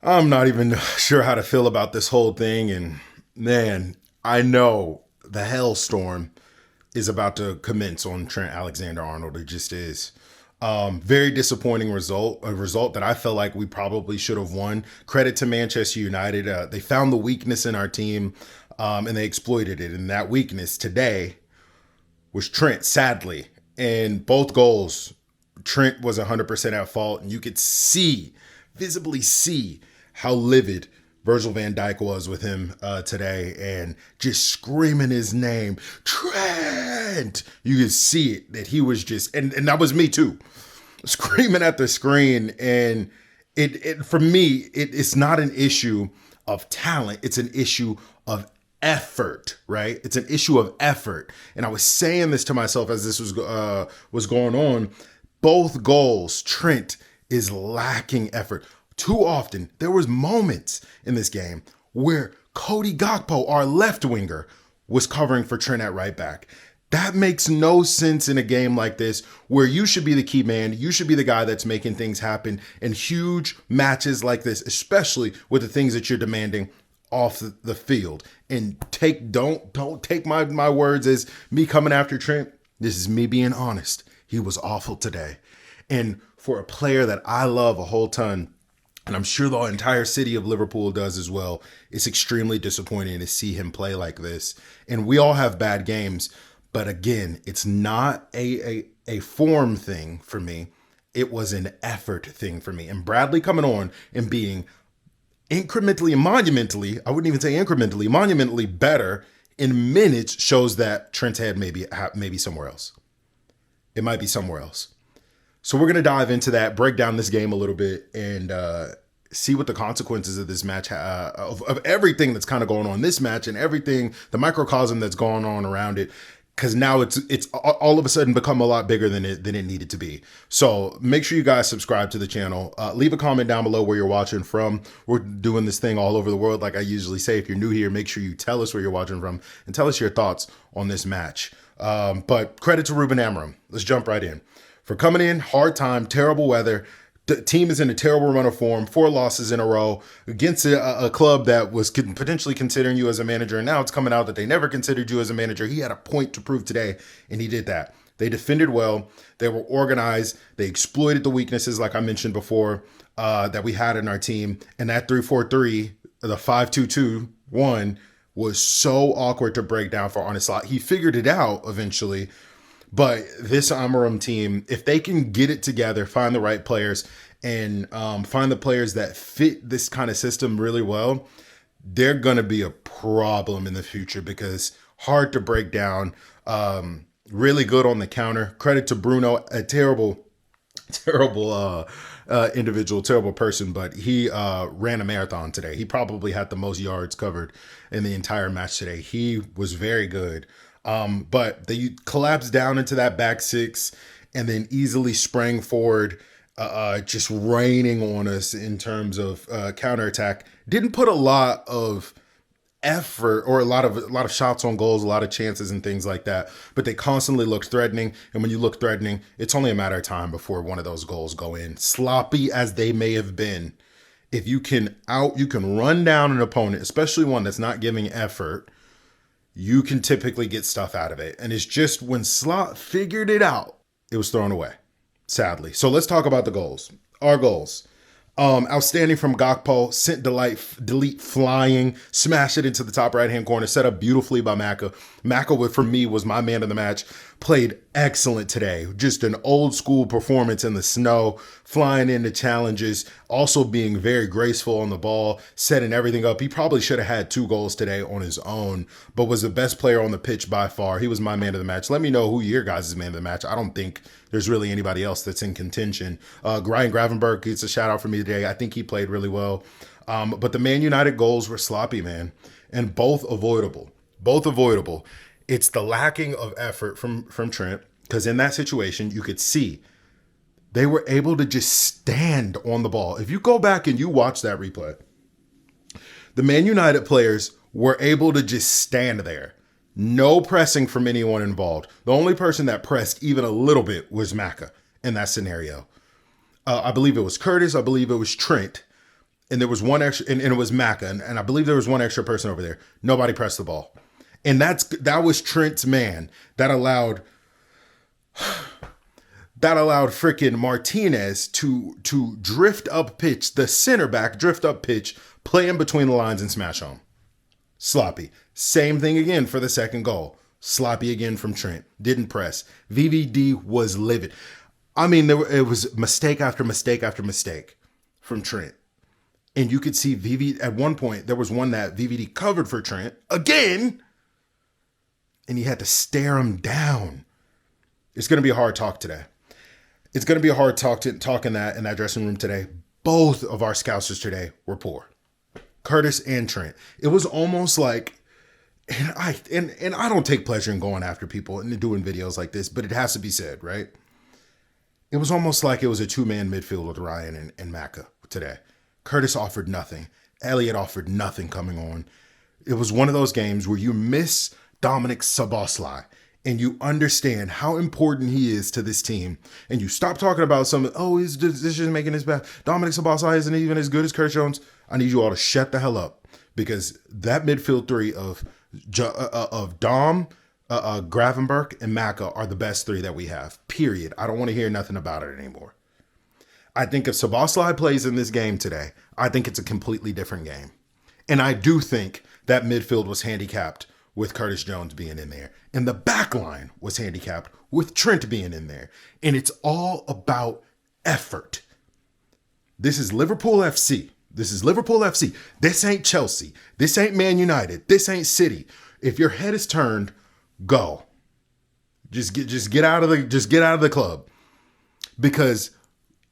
I'm not even sure how to feel about this whole thing. And man, I know the hellstorm is about to commence on Trent Alexander-Arnold. It just is. Very disappointing result, a result that I felt like we probably should have won. Credit to Manchester United. They found the weakness in our team and they exploited it. And that weakness today was Trent, sadly. And both goals, Trent was 100% at fault. And you could visibly see how livid Virgil van Dijk was with him today and just screaming his name, Trent. You could see it, that he was just, and that was me too, screaming at the screen. And it for me, it's not an issue of talent. It's an issue of effort, right? It's an issue of effort. And I was saying this to myself as this was going on. Both goals, Trent is lacking effort. Too often, there was moments in this game where Cody Gakpo, our left winger, was covering for Trent at right back. That makes no sense in a game like this where you should be the key man. You should be the guy that's making things happen in huge matches like this, especially with the things that you're demanding off the field. And don't take my words as me coming after Trent. This is me being honest. He was awful today. And for a player that I love a whole ton, and I'm sure the entire city of Liverpool does as well, it's extremely disappointing to see him play like this. And we all have bad games, but again, it's not a form thing for me. It was an effort thing for me. And Bradley coming on and being incrementally and monumentally, I wouldn't even say incrementally, monumentally better in minutes shows that Trent's head maybe somewhere else. It might be somewhere else. So we're going to dive into that, break down this game a little bit, and see what the consequences of this match, of everything that's kind of going on in this match and everything, the microcosm that's going on around it, because now it's all of a sudden become a lot bigger than it needed to be. So make sure you guys subscribe to the channel. Leave a comment down below where you're watching from. We're doing this thing all over the world. Like I usually say, if you're new here, make sure you tell us where you're watching from and tell us your thoughts on this match. But credit to Ruben Amorim. Let's jump right in. For coming in, hard time, terrible weather. The team is in a terrible run of form, 4 losses in a row against a club that was potentially considering you as a manager. And now it's coming out that they never considered you as a manager. He had a point to prove today, and he did that. They defended well. They were organized. They exploited the weaknesses, like I mentioned before, that we had in our team. And that 3-4-3, the 5-2-2-1, was so awkward to break down for Arne Slot. He figured it out eventually. But this Amorim team, if they can get it together, find the right players, and find the players that fit this kind of system really well, they're going to be a problem in the future because hard to break down, really good on the counter. Credit to Bruno, a terrible individual, terrible person, but he ran a marathon today. He probably had the most yards covered in the entire match today. He was very good. But they collapsed down into that back six and then easily sprang forward, just raining on us in terms of counterattack. Didn't put a lot of effort or a lot of shots on goals, a lot of chances and things like that. But they constantly looked threatening. And when you look threatening, it's only a matter of time before one of those goals go in. Sloppy as they may have been, if you can run down an opponent, especially one that's not giving effort, you can typically get stuff out of it. And it's just when Slot figured it out, it was thrown away, sadly. So let's talk about the goals. Our goals. Outstanding from Gakpo, sent delete flying, smashed it into the top right-hand corner, set up beautifully by Maka. Maka, for me, was my man of the match. Played excellent today. Just an old school performance in the snow, flying into challenges, also being very graceful on the ball, setting everything up. He probably should have had 2 goals today on his own, but was the best player on the pitch by far. He was my man of the match. Let me know who your guys' man of the match. I don't think there's really anybody else that's in contention. Ryan Gravenberg gets a shout out for me today. I think he played really well. But the Man United goals were sloppy, man, and both avoidable. Both avoidable. It's the lacking of effort from Trent, because in that situation, you could see they were able to just stand on the ball. If you go back and you watch that replay, the Man United players were able to just stand there. No pressing from anyone involved. The only person that pressed even a little bit was Maka in that scenario. I believe it was Curtis. I believe it was Trent. and there was one extra, and it was Maka, and I believe there was one extra person over there. Nobody pressed the ball. And that was Trent's man that allowed freaking Martinez to drift up pitch, the center back drift up pitch, play in between the lines and smash home. Sloppy. Same thing again for the second goal. Sloppy again from Trent. Didn't press. VVD was livid. I mean, it was mistake after mistake after mistake from Trent. And you could see at one point, there was one that VVD covered for Trent again, and he had to stare him down. It's going to be a hard talk today. It's going to be a hard talk in that dressing room today. Both of our scousers today were poor. Curtis and Trent. It was almost like, and I don't take pleasure in going after people and doing videos like this, but it has to be said, right? It was almost like it was a two-man midfield with Ryan and Maka today. Curtis offered nothing. Elliott offered nothing coming on. It was one of those games where you miss Dominic Szoboszlai and you understand how important he is to this team, and you stop talking about his decision making is bad. Dominic Szoboszlai isn't even as good as Curtis Jones. I need you all to shut the hell up, because that midfield three of Dom, Gravenberch, and Maka are the best three that we have, period. I don't want to hear nothing about it anymore. I think if Szoboszlai plays in this game today, I think it's a completely different game. And I do think that midfield was handicapped with Curtis Jones being in there. And the back line was handicapped with Trent being in there. And it's all about effort. This is Liverpool FC. This ain't Chelsea. This ain't Man United. This ain't City. If your head is turned, go. Just get out of the club. Because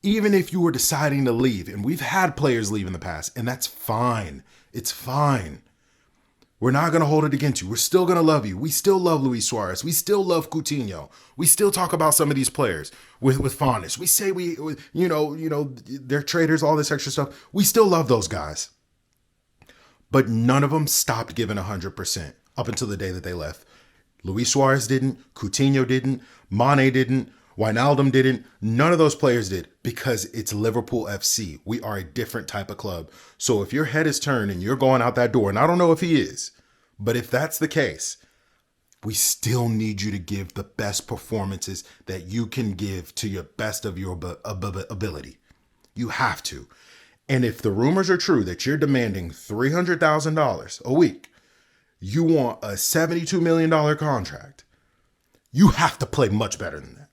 even if you were deciding to leave, and we've had players leave in the past, and that's fine. It's fine. We're not going to hold it against you. We're still going to love you. We still love Luis Suarez. We still love Coutinho. We still talk about some of these players with fondness. We say they're traitors, all this extra stuff. We still love those guys. But none of them stopped giving 100% up until the day that they left. Luis Suarez didn't. Coutinho didn't. Mane didn't. Wijnaldum didn't. None of those players did, because it's Liverpool FC. We are a different type of club. So if your head is turned and you're going out that door, and I don't know if he is, but if that's the case, we still need you to give the best performances that you can give to your best of your ability. You have to. And if the rumors are true that you're demanding $300,000 a week, you want a $72 million contract, you have to play much better than that.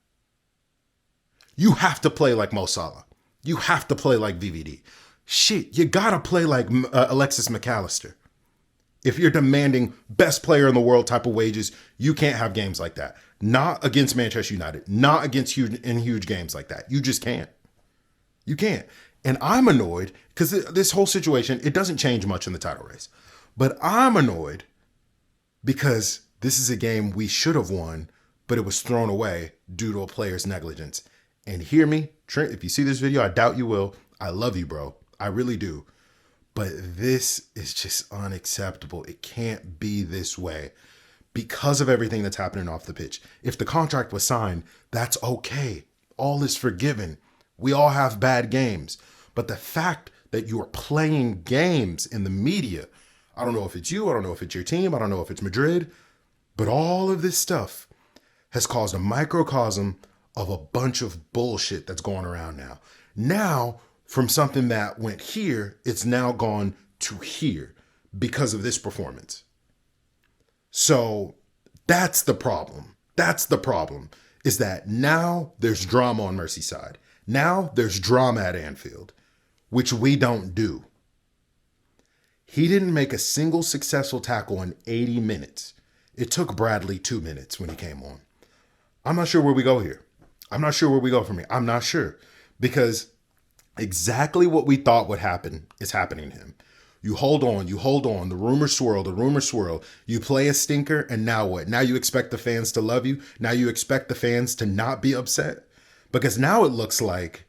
You have to play like Mo Salah. You have to play like VVD. Shit, you gotta play like Alexis McAllister. If you're demanding best player in the world type of wages, you can't have games like that. Not against Manchester United. Not against huge games like that. You just can't. You can't. And I'm annoyed because this whole situation, it doesn't change much in the title race. But I'm annoyed because this is a game we should have won, but it was thrown away due to a player's negligence. And hear me, Trent, if you see this video, I doubt you will. I love you, bro. I really do. But this is just unacceptable. It can't be this way because of everything that's happening off the pitch. If the contract was signed, that's okay. All is forgiven. We all have bad games. But the fact that you are playing games in the media, I don't know if it's you, I don't know if it's your team, I don't know if it's Madrid, but all of this stuff has caused a microcosm of a bunch of bullshit that's going around now. Now, from something that went here, it's now gone to here because of this performance. So that's the problem. That's the problem, is that now there's drama on Merseyside. Now there's drama at Anfield, which we don't do. He didn't make a single successful tackle in 80 minutes. It took Bradley 2 minutes when he came on. I'm not sure where we go here. I'm not sure where we go from here. I'm not sure, because exactly what we thought would happen is happening to him. You hold on. The rumors swirl. You play a stinker, and now what? Now you expect the fans to love you? Now you expect the fans to not be upset? Because now it looks like,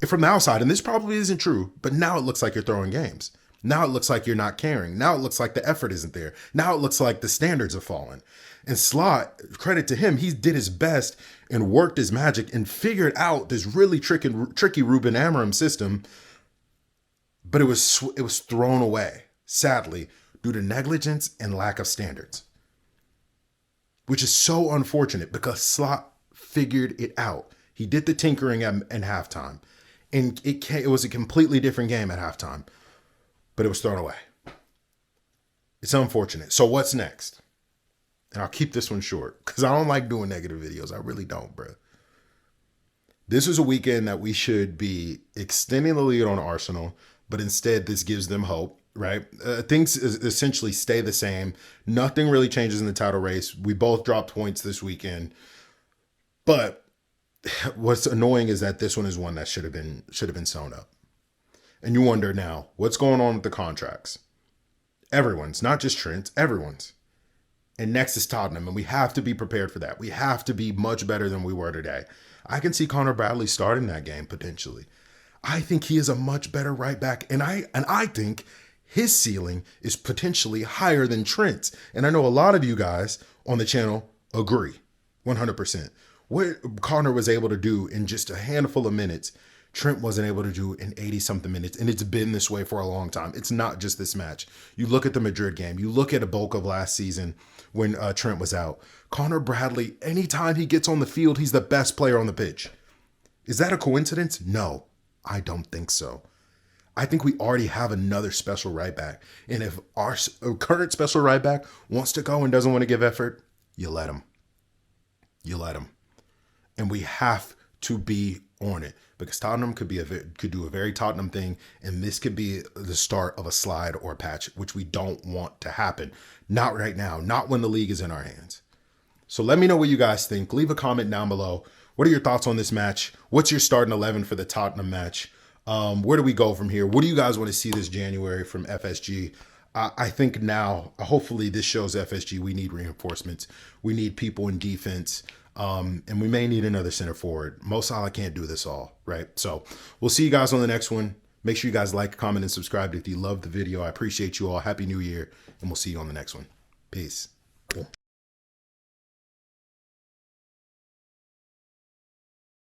from the outside, and this probably isn't true, but now it looks like you're throwing games. Now it looks like you're not caring. Now it looks like the effort isn't there. Now it looks like the standards have fallen. And Slot, credit to him, he did his best and worked his magic and figured out this really tricky Ruben Amorim system but it was thrown away, sadly, due to negligence and lack of standards, which is so unfortunate because Slot figured it out. He did the tinkering in halftime, and it was a completely different game at halftime, but it was thrown away. It's unfortunate. So what's next? And I'll keep this one short because I don't like doing negative videos. I really don't, bro. This is a weekend that we should be extending the lead on Arsenal, but instead this gives them hope, right? Things essentially stay the same. Nothing really changes in the title race. We both dropped points this weekend, but what's annoying is that this one is one that should have been sewn up. And you wonder now, what's going on with the contracts? Everyone's, not just Trent's, everyone's. And next is Tottenham, and we have to be prepared for that. We have to be much better than we were today. I can see Connor Bradley starting that game potentially. I think he is a much better right back, and I think his ceiling is potentially higher than Trent's. And I know a lot of you guys on the channel agree, 100%. What Connor was able to do in just a handful of minutes, Trent wasn't able to do in 80-something minutes, and it's been this way for a long time. It's not just this match. You look at the Madrid game. You look at a bulk of last season when Trent was out. Connor Bradley, anytime he gets on the field, he's the best player on the pitch. Is that a coincidence? No, I don't think so. I think we already have another special right back. And if our current special right back wants to go and doesn't want to give effort, you let him. You let him. And we have to be on it because Tottenham could do a very Tottenham thing, and this could be the start of a slide or a patch, which we don't want to happen. Not right now, not when the league is in our hands. So let me know what you guys think. Leave a comment down below. What are your thoughts on this match? What's your starting 11 for the Tottenham match? Where do we go from here? What do you guys want to see this January from FSG? I think now, hopefully this shows FSG we need reinforcements. We need people in defense. And we may need another center forward. Mo Salah can't do this all, right? So we'll see you guys on the next one. Make sure you guys like, comment, and subscribe if you loved the video. I appreciate you all. Happy New Year, and we'll see you on the next one. Peace.